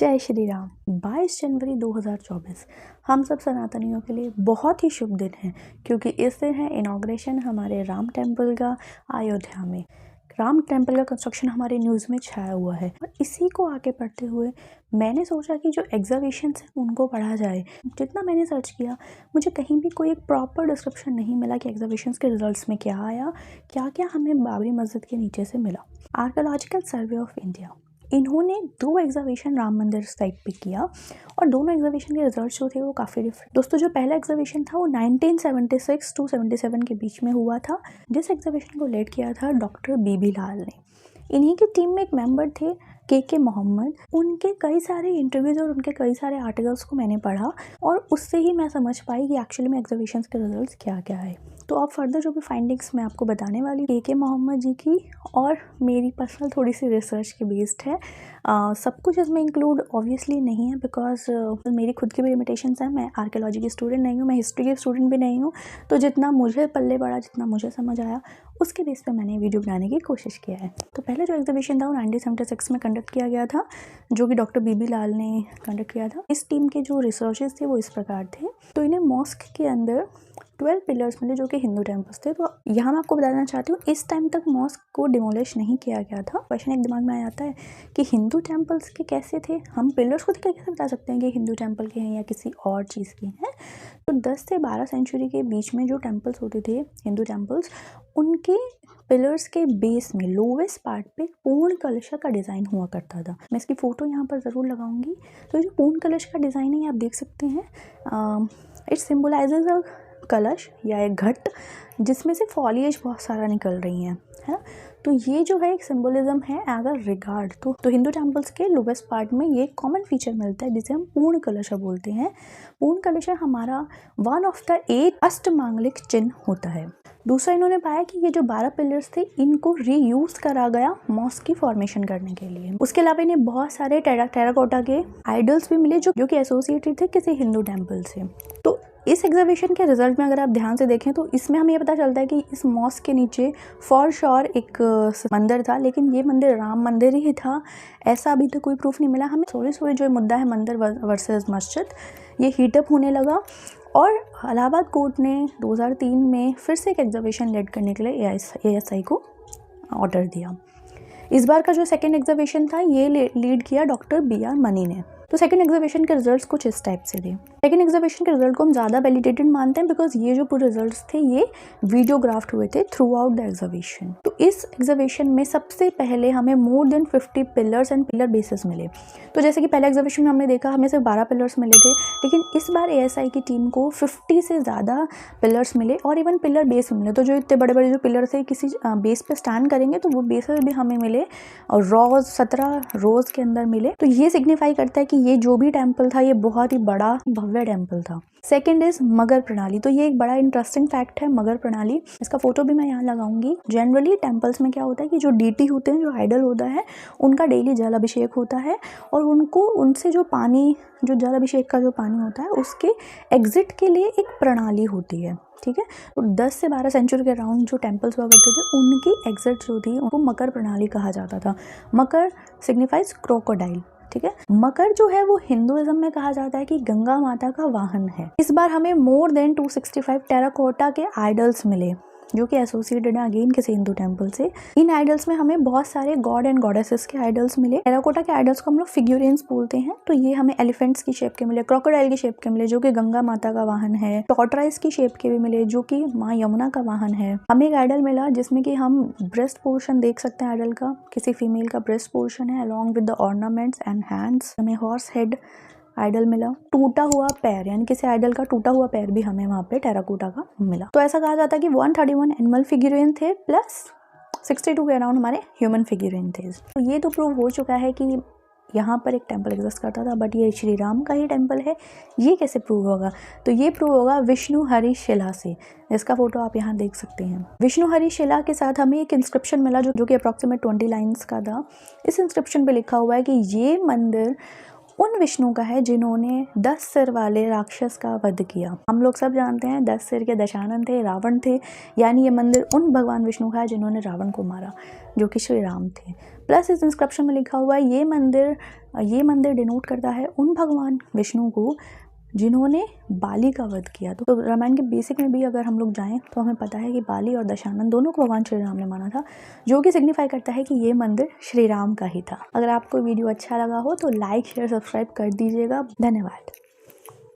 जय श्री राम। 22 जनवरी 2024 हम सब सनातनियों के लिए बहुत ही शुभ दिन है, क्योंकि इस दिन है इनॉग्रेशन हमारे राम टेम्पल का अयोध्या में। राम टेम्पल का कंस्ट्रक्शन हमारे न्यूज़ में छाया हुआ है और इसी को आगे बढ़ते हुए मैंने सोचा कि जो एग्जीबिशंस हैं उनको पढ़ा जाए। जितना मैंने सर्च किया मुझे कहीं भी कोई एक प्रॉपर डिस्क्रिप्शन नहीं मिला कि एग्जीबिशंस के रिजल्ट्स में क्या आया, क्या क्या हमें बाबरी मस्जिद के नीचे से मिला। आर्कियोलॉजिकल सर्वे ऑफ इंडिया इन्होंने 2 एग्जीबिशन राम मंदिर साइट पे किया और दोनों एग्जीबिशन के रिजल्ट्स जो थे वो काफ़ी डिफरेंट। दोस्तों, जो पहला एग्जीबिशन था वो 1976 टू 77 के बीच में हुआ था, जिस एग्जीबिशन को लीड किया था डॉक्टर बीबी लाल ने। इन्हीं की टीम में एक मेंबर थे के मोहम्मद। उनके कई सारे इंटरव्यूज़ और उनके कई सारे आर्टिकल्स को मैंने पढ़ा और उससे ही मैं समझ पाई कि एक्चुअली में एग्जीबिशंस के रिजल्ट्स क्या क्या है। तो अब फर्दर जो भी फाइंडिंग्स मैं आपको बताने वाली हूँ के मोहम्मद जी की और मेरी पर्सनल थोड़ी सी रिसर्च के बेस्ड है। सब कुछ इसमें इंक्लूड ऑब्वियसली नहीं है, बिकॉज मेरी खुद की भी लिमिटेशंस हैं। मैं आर्कियोलॉजी की स्टूडेंट नहीं हूँ, मैं हिस्ट्री की स्टूडेंट भी नहीं हूँ। तो जितना मुझे पल्ले पड़ा, जितना मुझे समझ आया, उसके बेस पे मैंने वीडियो बनाने की कोशिश किया है। तो पहला जो एग्जीबिशन था वो 1976 में कंडक्ट किया गया था, जो कि डॉक्टर बीबी लाल ने कंडक्ट किया था। इस टीम के जो रिसर्चेस थे वो इस प्रकार थे। तो इन्हें मॉस्क के अंदर 12 पिलर्स मिले जो कि हिंदू टेम्पल्स थे। तो यहाँ मैं आपको बताना चाहती हूँ, इस टाइम तक मॉस्क को डिमोलिश नहीं किया गया था। क्वेश्चन एक दिमाग में आ जाता है कि हिंदू टेम्पल्स के कैसे थे, हम पिलर्स को कैसे बता सकते हैं कि हिंदू टेम्पल के हैं या किसी और चीज़ के हैं। तो 10 से 12 सेंचुरी के बीच में जो टेम्पल्स होते थे हिंदू टेम्पल्स, उनके पिलर्स के बेस में लोवेस्ट पार्ट पे पूर्ण कलश का डिज़ाइन हुआ करता था। मैं इसकी फ़ोटो यहाँ पर ज़रूर लगाऊंगी। तो जो पूर्ण कलश का डिज़ाइन है आप देख सकते हैं। इट सिम्बलाइजेज अ कलश या एक घट जिसमें से फॉलिएज बहुत सारा निकल रही है ना। तो ये जो है एक सिंबलिज्म है एज अ रिगार्ड। तो हिंदू टेम्पल्स के लोवेस्ट पार्ट में ये कॉमन फीचर मिलता है जिसे हम पूर्ण कलश बोलते हैं। पूर्ण कलश हमारा वन ऑफ द 8 अष्टमांगलिक चिन्ह होता है। दूसरा, इन्होंने पाया कि ये जो 12 पिलर्स थे इनको रीयूज करा गया मॉस्क की फॉर्मेशन करने के लिए। उसके अलावा इन्हें बहुत सारे टेराकोटा के आइडल्स भी मिले जो कि एसोसिएटेड थे किसी हिंदू टेम्पल से। तो इस एग्जीबिशन के रिजल्ट में अगर आप ध्यान से देखें तो इसमें हमें ये पता चलता है कि इस मॉस्क के नीचे फॉर श्योर एक मंदिर था, लेकिन ये मंदिर राम मंदिर ही था ऐसा अभी तक कोई प्रूफ नहीं मिला हमें। थोड़ी जो मुद्दा है मंदिर वर्सेस मस्जिद, ये हीटअप होने लगा और इलाहाबाद कोर्ट ने 2003 में फिर से एक एग्जीबिशन लीड करने के लिए ASI को ऑर्डर दिया। इस बार का जो सेकेंड एग्जीबिशन था ये लीड किया डॉक्टर BR मनी ने। तो सेकंड एग्जीबिशन के रिजल्ट्स कुछ इस टाइप से थे। सेकंड एग्जीबिशन के रिजल्ट को हम ज़्यादा वैलिडेटेड मानते हैं बिकॉज ये जो पूरे रिजल्ट्स थे ये वीडियोग्राफ्ड हुए थे थ्रू आउट द एग्जीबिशन। तो इस एग्जीबिशन में सबसे पहले हमें more than 50 pillars and pillar basis मिले। तो जैसे कि पहले एग्जीबिशन में हमने देखा हमें सिर्फ 12 पिलर्स मिले थे, लेकिन इस बार ASI की टीम को 50 से ज़्यादा पिलर्स मिले और इवन पिलर बेस मिले। तो जो इतने बड़े बड़े जो पिलर थे किसी बेस पे स्टैंड करेंगे तो वो बेसिस भी हमें मिले और 17 रोज के अंदर मिले। तो ये सिग्निफाई करता है कि ये जो भी टेम्पल था ये बहुत ही बड़ा भव्य टेम्पल था। सेकेंड इज मगर प्रणाली। तो ये एक बड़ा इंटरेस्टिंग फैक्ट है मगर प्रणाली। इसका फोटो भी मैं यहाँ लगाऊंगी। जनरली टेम्पल्स में क्या होता है कि जो डीटी होते हैं, जो आइडल होता है, उनका डेली जल अभिषेक होता है और उनको उनसे जो पानी, जो जल अभिषेक का जो पानी होता है उसके एग्जिट के लिए एक प्रणाली होती है। ठीक है। तो 10 से 12 सेंचुरी के अराउंड जो टेम्पल्स हुआ करते थे उनकी एग्जिट जो थी उनको मकर प्रणाली कहा जाता था। मकर सिग्निफाइज क्रोकोडाइल। ठीक है। मकर जो है वो हिंदुइज्म में कहा जाता है कि गंगा माता का वाहन है। इस बार हमें मोर देन 265 टेराकोटा के आइडल्स मिले जो कि एसोसिएटेड है अगेन किसी हिंदू टेम्पल से। इन आइडल्स में हमें बहुत सारे गॉड एंड गॉडेसेस के आइडल्स मिले। टेराकोटा के आइडल्स को हम लोग फिग्यूरेंस बोलते हैं। तो ये हमें एलिफेंट्स की शेप के मिले, क्रोकोडाइल की शेप के मिले जो कि गंगा माता का वाहन है, टॉर्टोइस की शेप के भी मिले जो कि माँ यमुना का वाहन है। हमें एक आइडल मिला जिसमें कि हम ब्रेस्ट पोर्शन देख सकते हैं आइडल का, किसी फीमेल का ब्रेस्ट पोर्शन है along with the ornaments and hands. हमें हॉर्स हेड आइडल मिला। टूटा हुआ पैर, यानी किसी आइडल का टूटा हुआ पैर भी हमें वहाँ पे टेराकोटा का मिला। तो ऐसा कहा जाता है कि 131 एनिमल फिगुरेन थे प्लस 62 के अराउंड हमारे ह्यूमन फिगुरेन थे। तो ये तो प्रूव हो चुका है कि यहाँ पर एक टेम्पल एग्जिस्ट करता था, बट ये श्री राम का ही टेम्पल है। ये कैसे प्रूव होगा? तो ये प्रूव होगा विष्णु हरि शिला से। इसका फोटो आप यहाँ देख सकते हैं। विष्णु हरि शिला के साथ हमें एक इंस्क्रिप्शन मिला जो कि अप्रॉक्सीमेट 20 लाइन्स का था। इस इंस्क्रिप्शन पे लिखा हुआ है कि ये मंदिर उन विष्णु का है जिन्होंने 10 सिर वाले राक्षस का वध किया। हम लोग सब जानते हैं 10 सिर के दशानन थे, रावण थे, यानी ये मंदिर उन भगवान विष्णु का है जिन्होंने रावण को मारा, जो कि श्री राम थे। प्लस इस इंस्क्रिप्शन में लिखा हुआ है ये मंदिर डिनोट करता है उन भगवान विष्णु को जिन्होंने बाली का वध किया। तो रामायण के बेसिक में भी अगर हम लोग जाएं तो हमें पता है कि बाली और दशानन दोनों को भगवान श्री राम ने माना था, जो कि सिग्निफाई करता है कि ये मंदिर श्री राम का ही था। अगर आपको वीडियो अच्छा लगा हो तो लाइक शेयर सब्सक्राइब कर दीजिएगा। धन्यवाद।